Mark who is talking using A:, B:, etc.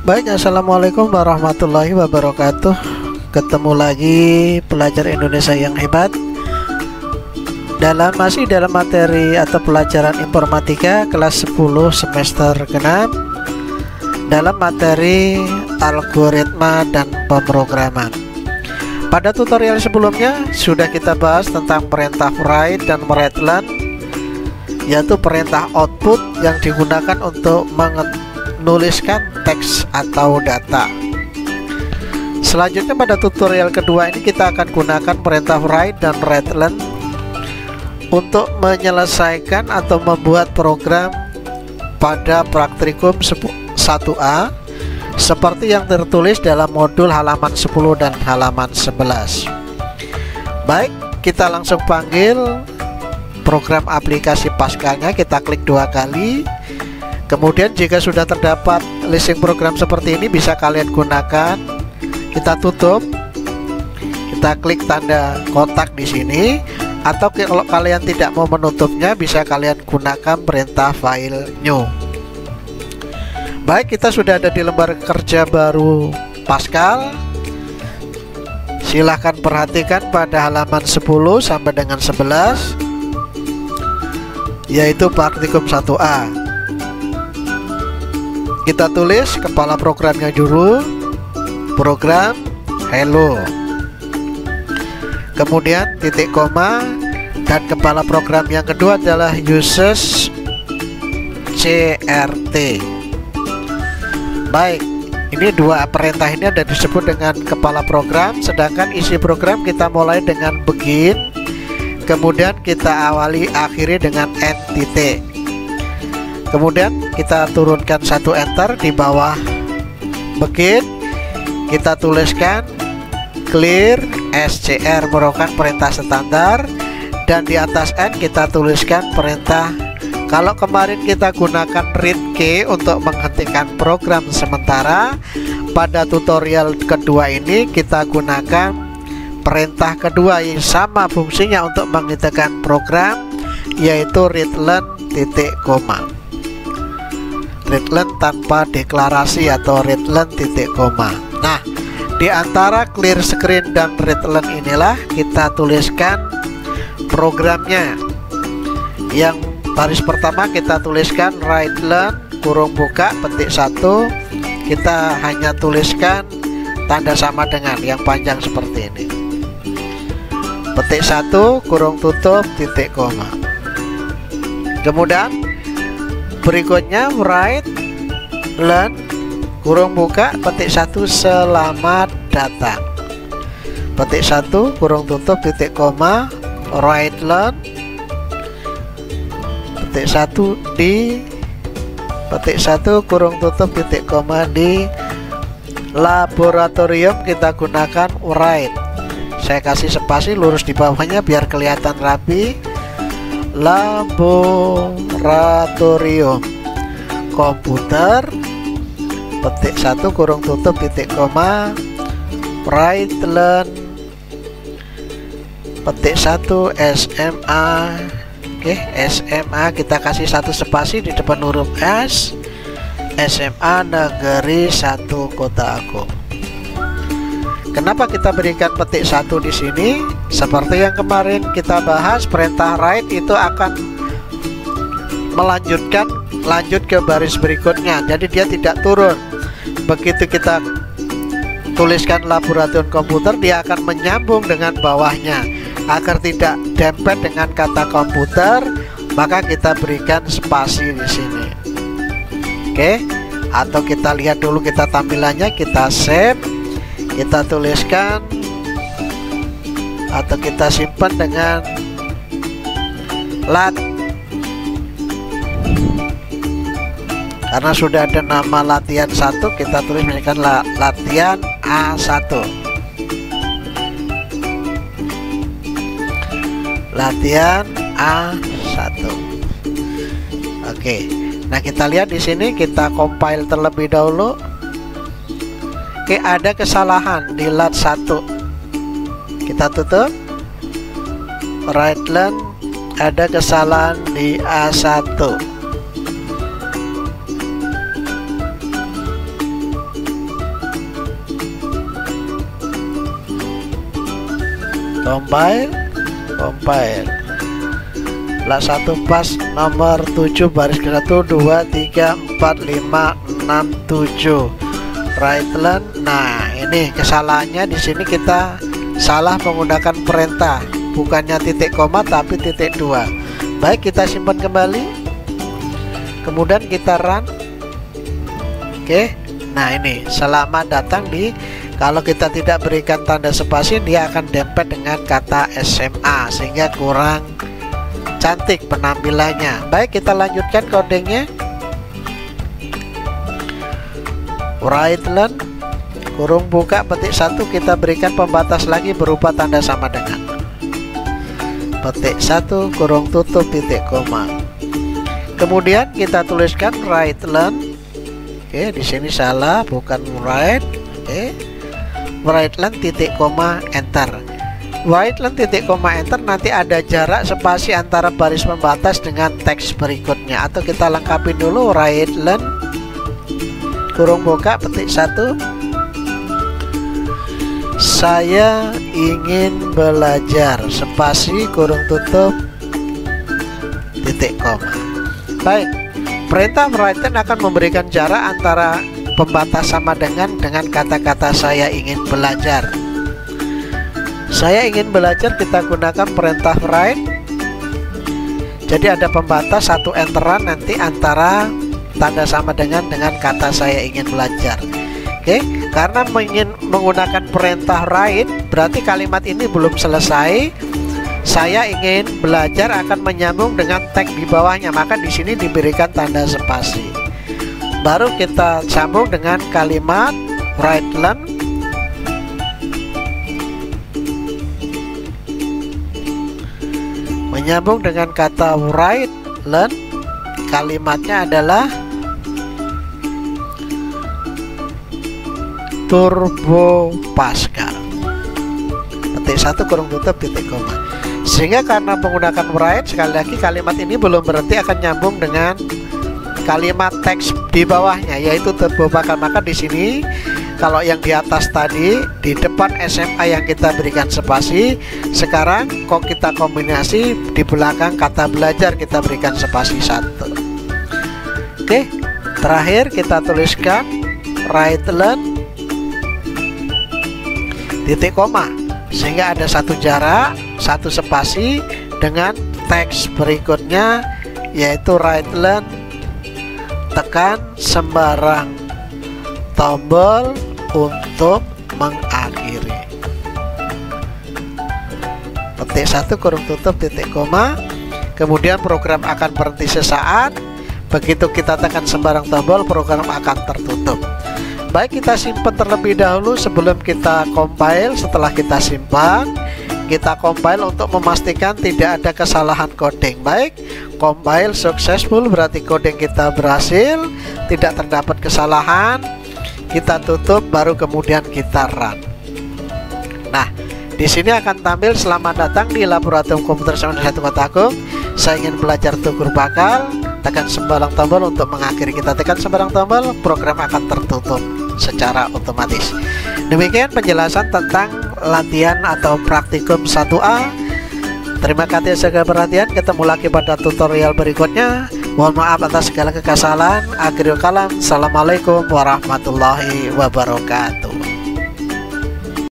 A: Baik, assalamualaikum warahmatullahi wabarakatuh. Ketemu lagi pelajar Indonesia yang hebat masih dalam materi atau pelajaran informatika kelas 10 semester ke-6 dalam materi algoritma dan pemrograman. Pada tutorial sebelumnya sudah kita bahas tentang perintah write dan write learn, yaitu perintah output yang digunakan untuk menuliskan teks atau data. Selanjutnya pada tutorial kedua ini kita akan gunakan perintah write dan write learn untuk menyelesaikan atau membuat program pada praktikum 1A seperti yang tertulis dalam modul halaman 10 dan halaman 11. Baik, kita langsung panggil program aplikasi Pascal-nya. Kita klik 2 kali. Kemudian jika sudah terdapat listing program seperti ini bisa kalian gunakan. Kita tutup. Kita klik tanda kotak di sini, atau kalau kalian tidak mau menutupnya bisa kalian gunakan perintah file new. Baik, kita sudah ada di lembar kerja baru Pascal. Silahkan perhatikan pada halaman 10 sampai dengan 11, yaitu praktikum 1A. Kita tulis kepala programnya dulu, program hello, kemudian titik koma, dan kepala program yang kedua adalah uses crt. Baik, ini dua perintah ini ada disebut dengan kepala program, sedangkan isi program kita mulai dengan begin, kemudian kita awali akhiri dengan end titik. Kemudian kita turunkan 1 enter di bawah begin, kita tuliskan clear scr merupakan perintah standar, dan di atas end kita tuliskan perintah. Kalau kemarin kita gunakan read key untuk menghentikan program sementara, pada tutorial kedua ini kita gunakan perintah kedua yang sama fungsinya untuk menghentikan program, yaitu readLearn titik koma. readLearn tanpa deklarasi atau readLearn titik koma. Nah, di antara clear screen dan readLearn inilah kita tuliskan programnya. Yang baris pertama kita tuliskan write learn kurung buka petik 1, kita hanya tuliskan tanda sama dengan yang panjang seperti ini, petik 1 kurung tutup titik koma. Kemudian berikutnya write learn kurung buka petik 1 selamat datang, petik 1 kurung tutup titik koma, write learn petik 1 di petik 1 kurung tutup titik koma. Di laboratorium kita gunakan write, saya kasih spasi lurus di bawahnya biar kelihatan rapi. Laboratorium komputer petik 1 kurung tutup titik koma, write learn petik 1 SMA. Oke, SMA kita kasih 1 spasi di depan huruf S, SMA Negeri 1 Kota Agung. Kenapa kita berikan petik 1 di sini? Seperti yang kemarin kita bahas, perintah write itu akan lanjut ke baris berikutnya, jadi dia tidak turun. Begitu kita tuliskan laboratorium komputer, dia akan menyambung dengan bawahnya. Agar tidak dempet dengan kata komputer, maka kita berikan spasi di sini. Oke, atau kita lihat dulu kita tampilannya, kita save, kita tuliskan atau kita simpan dengan lat, karena sudah ada nama latihan 1, kita tulis misalkan latihan A1, latihan A1. Oke, nah kita lihat di sini, kita compile terlebih dahulu. Oke, ada kesalahan di lat 1, kita tutup. Write learn ada kesalahan di A1. compile. Lah 1 pas nomor 7 baris ke 1 2 3 4 5 6 7 right len. Nah, ini kesalahannya di sini kita salah menggunakan perintah, bukannya titik koma tapi titik 2. Baik, kita simpan kembali. Kemudian kita run. Oke. Nah, ini selamat datang di, kalau kita tidak berikan tanda spasi dia akan dempet dengan kata SMA sehingga kurang cantik penampilannya. Baik, kita lanjutkan codingnya. Right len kurung buka petik 1, kita berikan pembatas lagi berupa tanda sama dengan petik 1 kurung tutup titik koma. Kemudian kita tuliskan right len. Oke, di sini salah, bukan right. Oke, right len titik koma enter. Right len titik koma enter, nanti ada jarak spasi antara baris pembatas dengan teks berikutnya, atau kita lengkapi dulu. Right len kurung buka petik 1, saya ingin belajar spasi kurung tutup titik koma. Baik, perintah right len akan memberikan jarak antara pembatas sama dengan kata-kata saya ingin belajar. Saya ingin belajar, kita gunakan perintah right. Jadi ada pembatas 1 enteran nanti antara tanda sama dengan kata saya ingin belajar. Oke, karena menggunakan perintah right berarti kalimat ini belum selesai. Saya ingin belajar akan menyambung dengan tag di bawahnya, maka di sini diberikan tanda spasi. Baru kita sambung dengan kalimat right len. Menyambung dengan kata right len, kalimatnya adalah Turbo Pascal. Petik 1 kurung tutup titik koma. Sehingga karena menggunakan right, sekali lagi kalimat ini belum berarti akan nyambung dengan kalimat teks di bawahnya, yaitu Turbo Pascal. Maka di sini kalau yang di atas tadi di depan SMA yang kita berikan spasi, sekarang kok kita kombinasi di belakang kata belajar kita berikan spasi 1. Oke, terakhir kita tuliskan right len titik koma, sehingga ada 1 jarak, 1 spasi dengan teks berikutnya, yaitu right len tekan sembarang tombol untuk mengakhiri. Petik 1 kurung tutup titik koma. Kemudian program akan berhenti sesaat. Begitu kita tekan sembarang tombol, program akan tertutup. Baik, kita simpan terlebih dahulu sebelum kita compile. Setelah kita simpan, kita compile untuk memastikan tidak ada kesalahan coding. Baik, compile successful berarti coding kita berhasil, tidak terdapat kesalahan. Kita tutup, baru kemudian kita run. Nah, di sini akan tampil selamat datang di Laboratorium Komputer Sains 1 Kota Agung. Saya ingin belajar tukur bakal. Tekan sembarang tombol untuk mengakhiri. Kita tekan sembarang tombol, program akan tertutup secara otomatis. Demikian penjelasan tentang latihan atau praktikum 1A. Terima kasih segala perhatian. Ketemu lagi pada tutorial berikutnya. Mohon maaf atas segala kekasalahan. Akhirul kalam. Assalamualaikum warahmatullahi wabarakatuh.